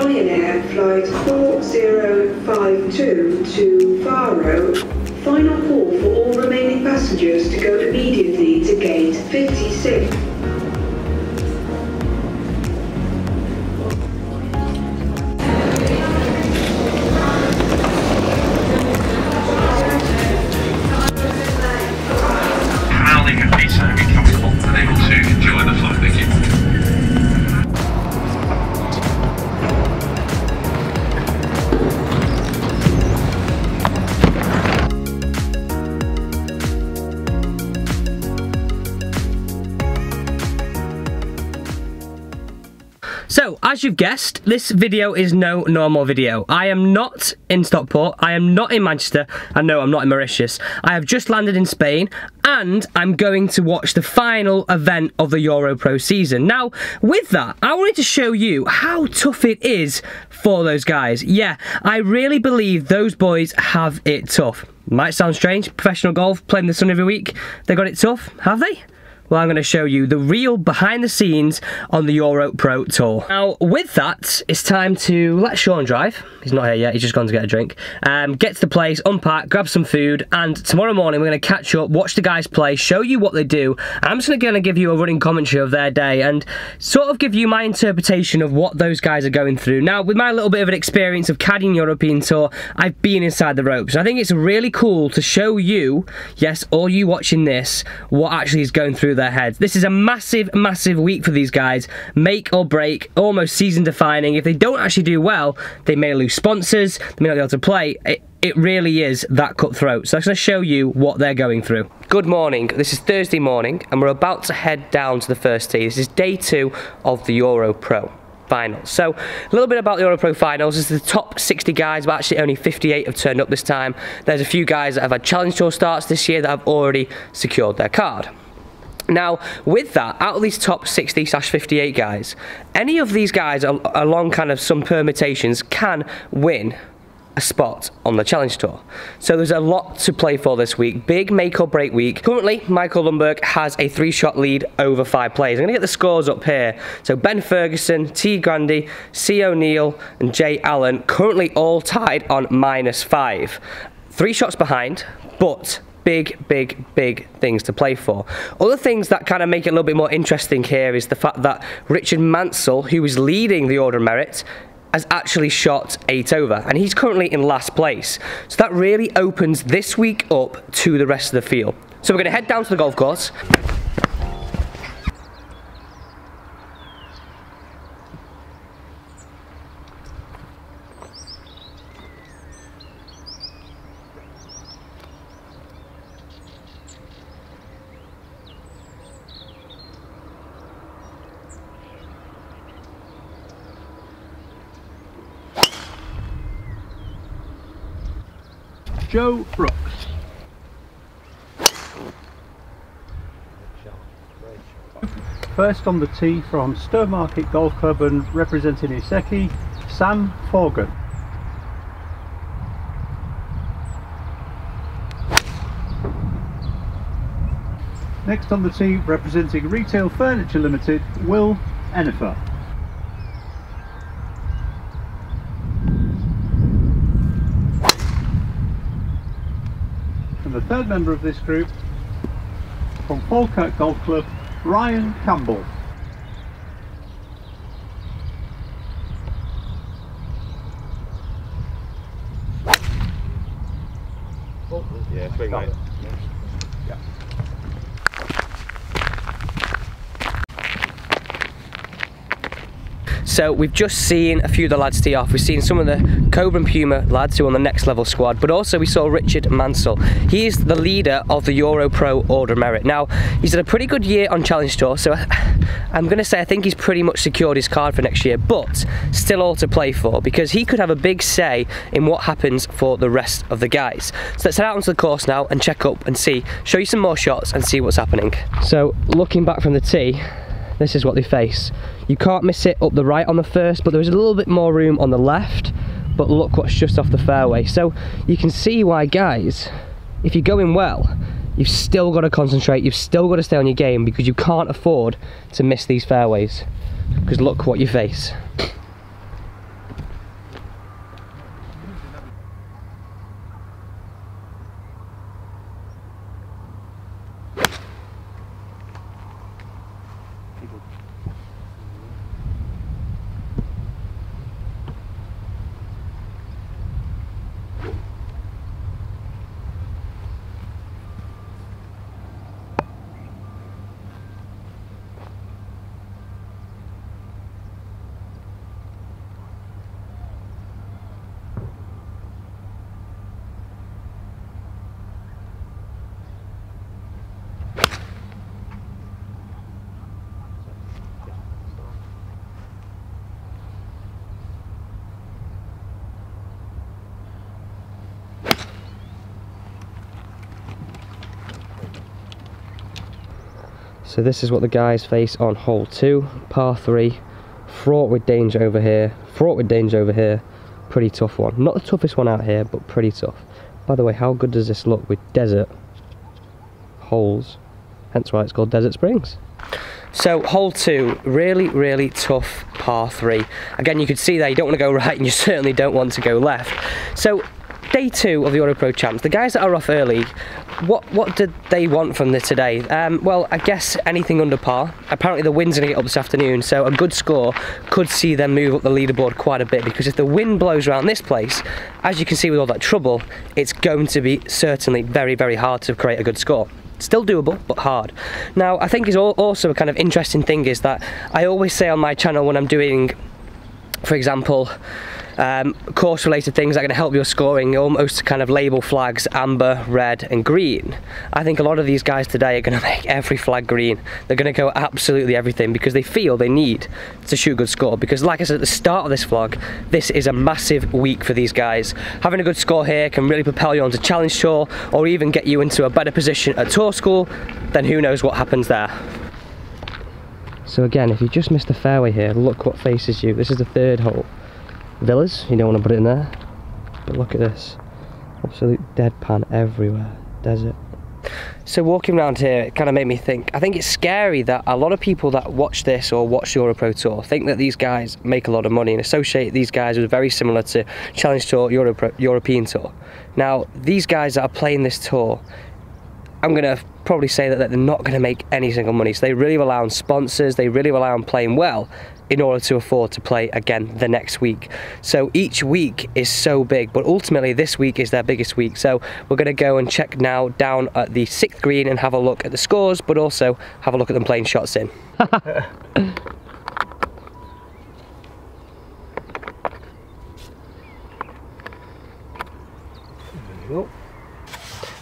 Ryanair Flight 4052 to Faro. Final call for all remaining passengers to go immediately to gate 56. Handling your feet so be comfortable and able to enjoy the flight. Thank you. So, as you've guessed, this video is no normal video. I am not in Stockport, I am not in Manchester, and no, I'm not in Mauritius. I have just landed in Spain, and I'm going to watch the final event of the Europro season. Now, with that, I wanted to show you how tough it is for those guys. Yeah, I really believe those boys have it tough. Might sound strange, professional golf, playing in the sun every week, they got it tough, have they? Well, I'm going to show you the real behind the scenes on the Europro Tour. Now, with that, it's time to let Sean drive. He's not here yet, he's just gone to get a drink. Get to the place, unpack, grab some food, and tomorrow morning we're going to catch up, watch the guys play, show you what they do. I'm just going to give you a running commentary of their day and sort of give you my interpretation of what those guys are going through. Now, with my little bit of an experience of caddying European Tour, I've been inside the ropes. I think it's really cool to show you, yes, all you watching this, what actually is going through their heads. This is a massive, massive week for these guys. Make or break, almost season defining. If they don't actually do well, they may lose sponsors, they may not be able to play. It really is that cutthroat. So I'm going to show you what they're going through. Good morning. This is Thursday morning, and we're about to head down to the first tee. This is day 2 of the Europro finals. So a little bit about the Europro finals. This is the top 60 guys, but actually only 58 have turned up this time. There's a few guys that have had Challenge Tour starts this year that have already secured their card. Now, with that, out of these top 60/58 guys, any of these guys, along kind of some permutations, can win a spot on the Challenge Tour. So there's a lot to play for this week. Big make or break week. Currently, Michael Lundberg has a 3-shot lead over 5 players. I'm going to get the scores up here. So Ben Ferguson, T. Grandy, C. O'Neill, and Jay Allen currently all tied on -5. 3 shots behind, but big things to play for. Other things that kind of make it a little bit more interesting here is the fact that Richard Mansell, who is leading the Order of Merit, has actually shot 8 over, and he's currently in last place. So that really opens this week up to the rest of the field. So we're going to head down to the golf course. Joe Brooks. First on the tee from Stowmarket Golf Club and representing Iseki, Sam Forgan. Next on the tee representing Retail Furniture Limited, Will Enifer. And the third member of this group, from Falkirk Golf Club, Ryan Campbell. Oh, yeah, swing mate. Yeah. So we've just seen a few of the lads tee off. We've seen some of the Cobra and Puma lads who are on the next level squad, but also we saw Richard Mansell. He is the leader of the Europro Order of Merit. Now, he's had a pretty good year on Challenge Tour, so I'm going to say I think he's pretty much secured his card for next year, but still all to play for, because he could have a big say in what happens for the rest of the guys. So let's head out onto the course now and check up and see, show you some more shots and see what's happening. So looking back from the tee, this is what they face. You can't miss it up the right on the first, but there's a little bit more room on the left, but look what's just off the fairway. So you can see why, guys, if you're going well, you've still got to concentrate, you've still got to stay on your game, because you can't afford to miss these fairways, because look what you face. So this is what the guys face on hole 2, par 3, fraught with danger over here, pretty tough one. Not the toughest one out here, but pretty tough. By the way, how good does this look with desert holes? Hence why it's called Desert Springs. So hole 2, really tough par 3. Again, you can see there you don't want to go right and you certainly don't want to go left. So day 2 of the Europro Champs, the guys that are off early, what did they want from this today? Well, I guess anything under par. Apparently the wind's going to get up this afternoon, so a good score could see them move up the leaderboard quite a bit, because if the wind blows around this place, as you can see with all that trouble, it's going to be certainly very hard to create a good score. Still doable, but hard. Now, I think is also a kind of interesting thing is that I always say on my channel when I'm doing, for example, course related things that are going to help your scoring, almost kind of label flags amber, red and green. I think a lot of these guys today are going to make every flag green. They're going to go absolutely everything because they feel they need to shoot a good score, because like I said at the start of this vlog, this is a massive week for these guys. Having a good score here can really propel you onto Challenge Tour, or even get you into a better position at Tour School. Then who knows what happens there. So again, if you just missed the fairway here, look what faces you. This is the 3rd hole. Villas, you don't want to put it in there, but look at this, absolute deadpan everywhere, desert. So walking around here, it kind of made me think, I think it's scary that a lot of people that watch this or watch the Europro Tour think that these guys make a lot of money and associate these guys with very similar to Challenge Tour, European Tour. Now, these guys that are playing this tour, I'm going to probably say that they're not going to make any single money, so they really rely on sponsors, they really rely on playing well in order to afford to play again the next week. So each week is so big, but ultimately this week is their biggest week. So we're going to go and check now down at the 6th green and have a look at the scores, but also have a look at them playing shots in.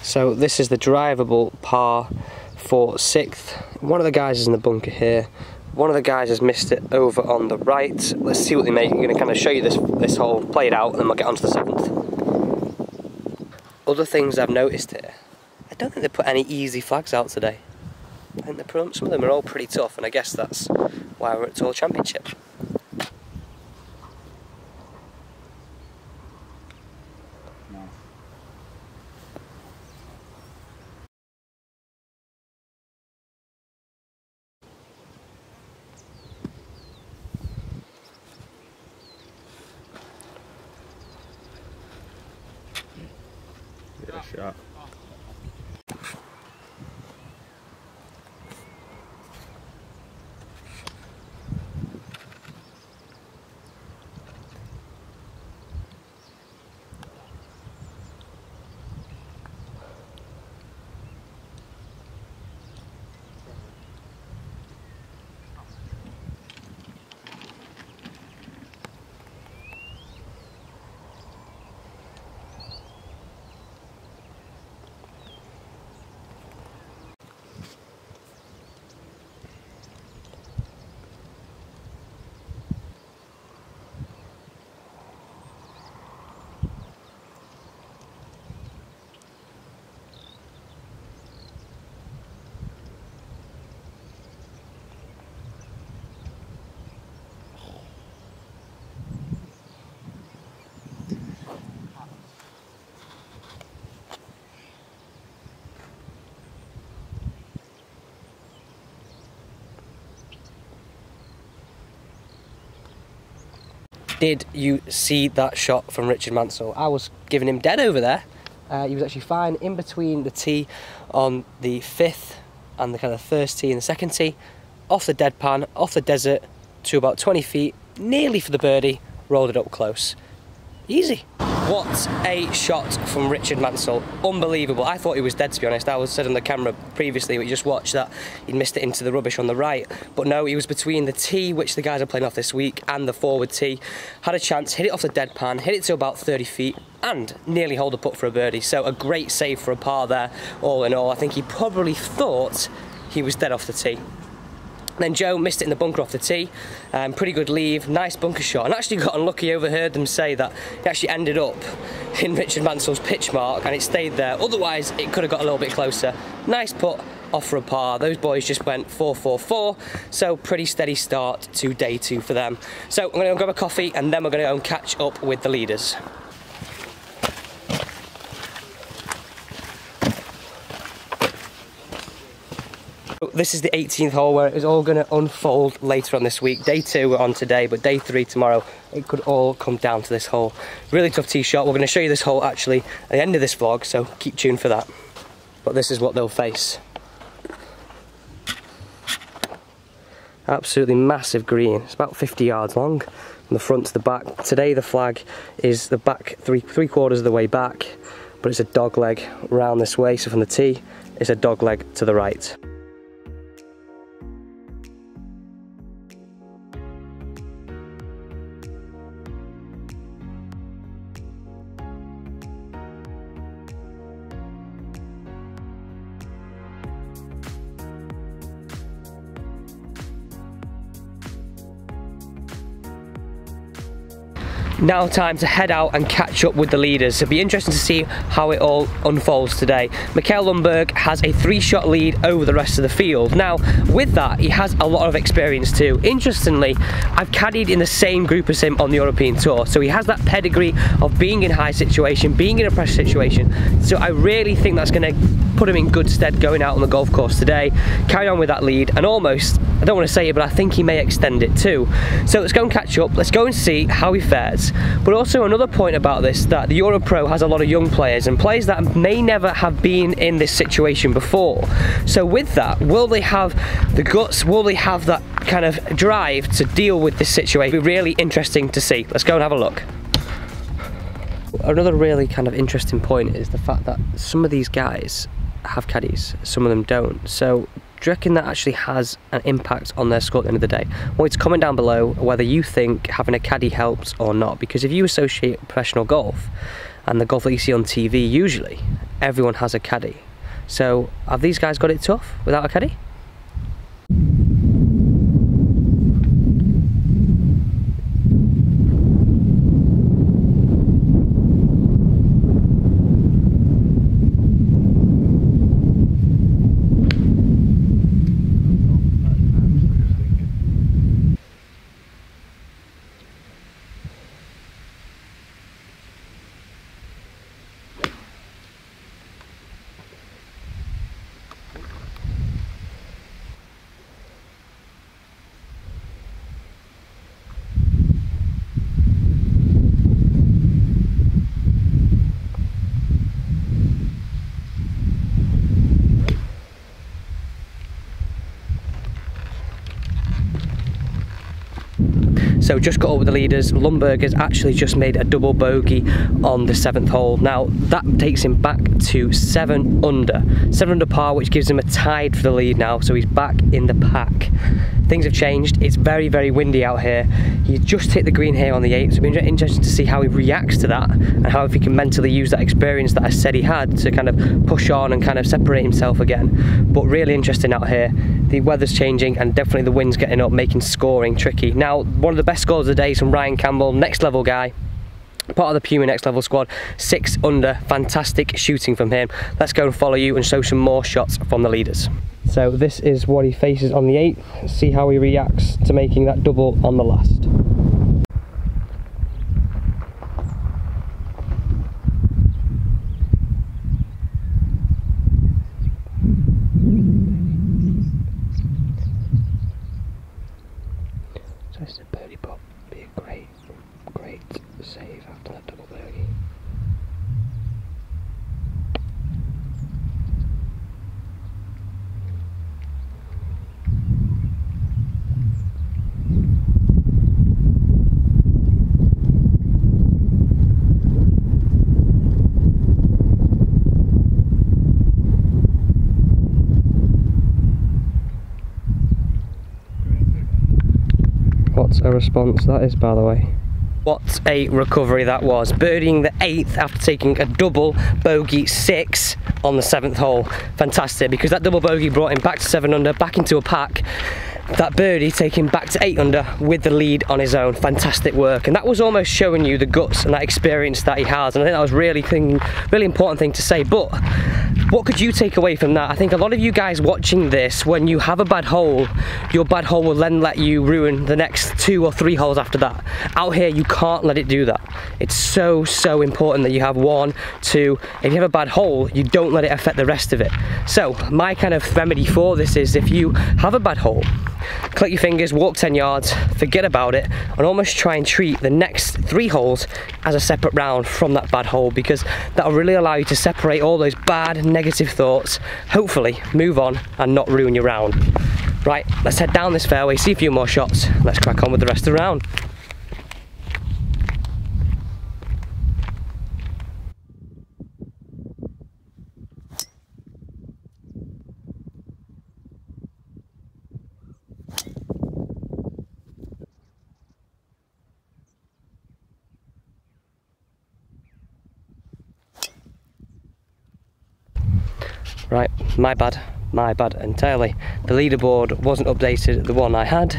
So this is the drivable par for 6th. One of the guys is in the bunker here. One of the guys has missed it over on the right. Let's see what they make. I'm going to kind of show you this hole, play it out, and then we'll get on to the 7th. Other things I've noticed here, I don't think they put any easy flags out today. I think some of them are all pretty tough, and I guess that's why we're at Tour Championship. Shot. Did you see that shot from Richard Mansell? I was giving him dead over there. He was actually fine in between the tee on the 5th and the kind of first tee and the 2nd tee. Off the deadpan, off the desert to about 20 feet, nearly for the birdie, rolled it up close. Easy. What a shot from Richard Mansell. Unbelievable. I thought he was dead, to be honest. I was said on the camera previously, we just watched that he'd missed it into the rubbish on the right. But no, he was between the tee, which the guys are playing off this week, and the forward tee. Had a chance, hit it off the deadpan, hit it to about 30 feet, and nearly hold a putt for a birdie. So a great save for a par there, all in all. I think he probably thought he was dead off the tee. Then Joe missed it in the bunker off the tee. Pretty good leave, nice bunker shot, and actually got unlucky. Overheard them say that it actually ended up in Richard Mansell's pitch mark and it stayed there. Otherwise, it could have got a little bit closer. Nice putt, off for a par. Those boys just went 4-4-4, so pretty steady start to day 2 for them. So I'm going to go grab a coffee and then we're going to go and catch up with the leaders. This is the 18th hole where it is all going to unfold later on this week. Day 2 we're on today, but day 3 tomorrow. It could all come down to this hole. Really tough tee shot. We're going to show you this hole actually at the end of this vlog, so keep tuned for that. But this is what they'll face. Absolutely massive green. It's about 50 yards long from the front to the back. Today the flag is the back three quarters of the way back, but it's a dog leg round this way. So from the tee, it's a dog leg to the right. Now time to head out and catch up with the leaders. It'll be interesting to see how it all unfolds today. Mikael Lundberg has a 3-shot lead over the rest of the field. Now, with that, he has a lot of experience too. Interestingly, I've caddied in the same group as him on the European Tour, so he has that pedigree of being in high situation, being in a pressure situation. So I really think that's going to put him in good stead going out on the golf course today, carry on with that lead, and almost, I don't want to say it, but I think he may extend it too. So let's go and catch up, let's go and see how he fares. But also another point about this, that the Europro has a lot of young players and players that may never have been in this situation before. So with that, will they have the guts, will they have that kind of drive to deal with this situation? It'll be really interesting to see. Let's go and have a look. Another really kind of interesting point is the fact that some of these guys have caddies, some of them don't. So do you reckon that actually has an impact on their score at the end of the day? Well, it's comment down below whether you think having a caddy helps or not, because if you associate professional golf and the golf that you see on TV, usually everyone has a caddy. So have these guys got it tough without a caddy? So just got up with the leaders. Lundberg has actually just made a double bogey on the 7th hole. Now that takes him back to 7 under. 7 under par, which gives him a tied for the lead now, so he's back in the pack. Things have changed. It's very, very windy out here. He just hit the green here on the 8th, so it'll be interesting to see how he reacts to that and how if he can mentally use that experience that I said he had to kind of push on and kind of separate himself again. But really interesting out here. The weather's changing and definitely the wind's getting up, making scoring tricky. Now, one of the best scores of the day is from Ryan Campbell, next level guy. Part of the Puma Next Level squad, 6 under, fantastic shooting from him. Let's go and follow you and show some more shots from the leaders. So this is what he faces on the 8th, see how he reacts to making that double on the last. So it's a birdie putt, be a great save after that double bogey. What a response that is, by the way. What a recovery that was. Birdieing the 8th after taking a double bogey 6 on the 7th hole. Fantastic, because that double bogey brought him back to 7 under, back into a pack. That birdie taking him back to 8 under with the lead on his own. Fantastic work, and that was almost showing you the guts and that experience that he has, and I think that was really important thing to say. But what could you take away from that? I think a lot of you guys watching this, when you have a bad hole, your bad hole will then let you ruin the next 2 or 3 holes after that. Out here, you can't let it do that. It's so important that you have 1, 2, if you have a bad hole, you don't let it affect the rest of it. So my kind of remedy for this is, if you have a bad hole, click your fingers, walk 10 yards, forget about it, and almost try and treat the next 3 holes as a separate round from that bad hole, because that'll really allow you to separate all those bad negative thoughts, hopefully move on and not ruin your round. Right, let's head down this fairway, see a few more shots, let's crack on with the rest of the round. Right, my bad entirely. The leaderboard wasn't updated, the one I had.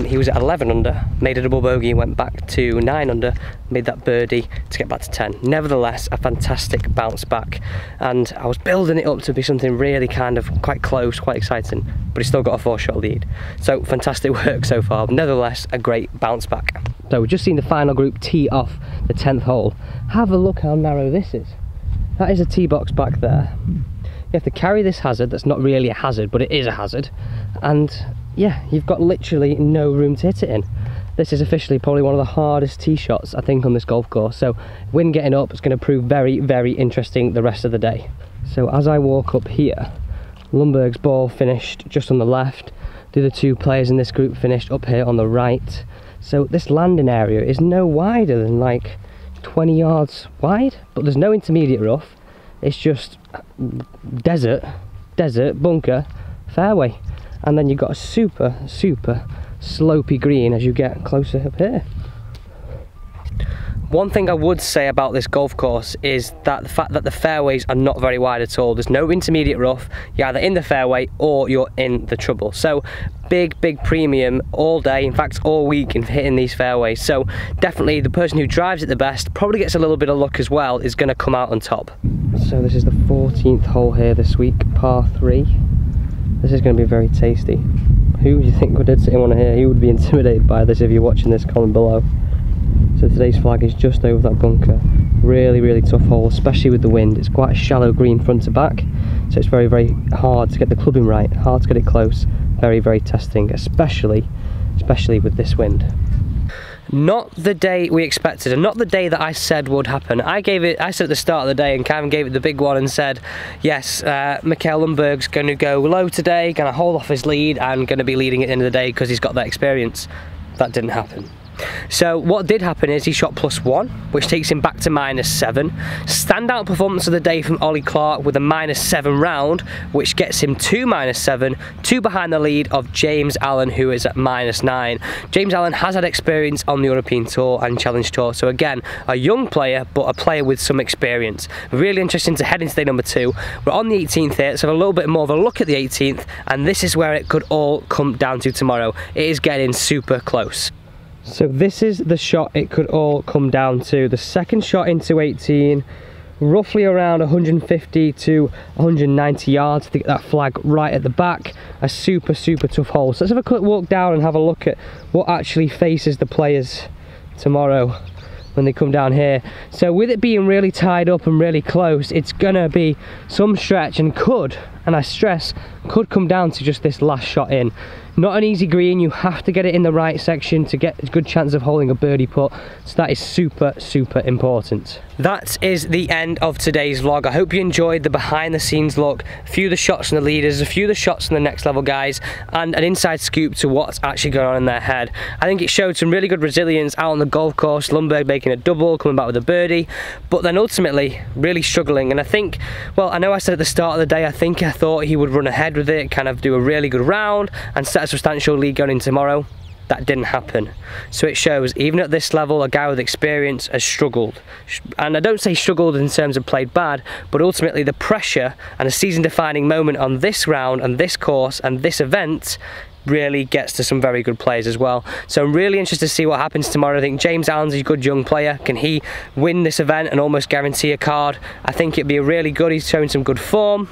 He was at 11 under, made a double bogey, went back to 9 under, made that birdie to get back to 10. Nevertheless, a fantastic bounce back, and I was building it up to be something really kind of quite close, quite exciting, but he still got a 4-shot lead. So fantastic work so far, nevertheless a great bounce back. So we've just seen the final group tee off the 10th hole. Have a look how narrow this is. That is a tee box back there. You have to carry this hazard, that's not really a hazard, but it is a hazard, and yeah, you've got literally no room to hit it in. This is officially probably one of the hardest tee shots I think on this golf course, so wind getting up is going to prove very interesting the rest of the day. So as I walk up here, Lundberg's ball finished just on the left, the other 2 players in this group finished up here on the right, so this landing area is no wider than like 20 yards wide, but there's no intermediate rough. It's just desert, bunker, fairway, and then you've got a super slopey green as you get closer up here. One thing I would say about this golf course is that the fact that the fairways are not very wide at all. There's no intermediate rough. You're either in the fairway or you're in the trouble. So big premium all day, in fact all week, in hitting these fairways. So definitely the person who drives it the best, probably gets a little bit of luck as well, is going to come out on top. So this is the 14th hole here this week, par 3. This is going to be very tasty. Who do you think would sit in one here? Who would be intimidated by this if you're watching this? Comment below. So today's flag is just over that bunker. Really tough hole, especially with the wind. It's quite a shallow green front to back, so it's very hard to get the clubbing right, hard to get it close, very testing, especially with this wind. Not the day we expected, and not the day that I said would happen. I said at the start of the day, and Kevin gave it the big one and said, yes, Mikael Lundberg's going to go low today, going to hold off his lead, and going to be leading at the end of the day because he's got that experience. That didn't happen. So what did happen is he shot +1, which takes him back to -7. Standout performance of the day from Ollie Clark with a -7 round, which gets him to -7, 2 behind the lead of James Allen, who is at -9. James Allen has had experience on the European Tour and Challenge Tour, so again, a young player, but a player with some experience. Really interesting to head into day number 2. We're on the 18th here, so a little bit more of a look at the 18th, and this is where it could all come down to tomorrow. It is getting super close. So this is the shot it could all come down to. The second shot into 18, roughly around 150 to 190 yards to get that flag right at the back. A super tough hole. So let's have a quick walk down and have a look at what actually faces the players tomorrow when they come down here. So with it being really tied up and really close, it's gonna be some stretch, and I stress, could come down to just this last shot in. Not an easy green, you have to get it in the right section to get a good chance of holding a birdie putt, so that is super important. That is the end of today's vlog. I hope you enjoyed the behind the scenes look, a few of the shots from the leaders, a few of the shots from the next level guys, and an inside scoop to what's actually going on in their head. I think it showed some really good resilience out on the golf course, Lundberg making a double, coming back with a birdie, but then ultimately really struggling. And I think, well, I know I said at the start of the day, I thought he would run ahead with it, kind of do a really good round and set a substantial lead going in tomorrow. That didn't happen. So it shows, even at this level, a guy with experience has struggled. And I don't say struggled in terms of played bad, but ultimately the pressure and a season-defining moment on this round and this course and this event really gets to some very good players as well. So I'm really interested to see what happens tomorrow. I think James Allen's a good young player. Can he win this event and almost guarantee a card? I think it'd be a really good. He's showing some good form.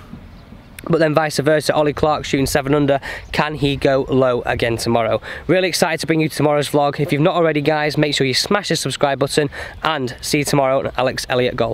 But then vice versa, Ollie Clark shooting 7 under. Can he go low again tomorrow? Really excited to bring you tomorrow's vlog. If you've not already, guys, make sure you smash the subscribe button, and see you tomorrow on Alex Elliott Golf.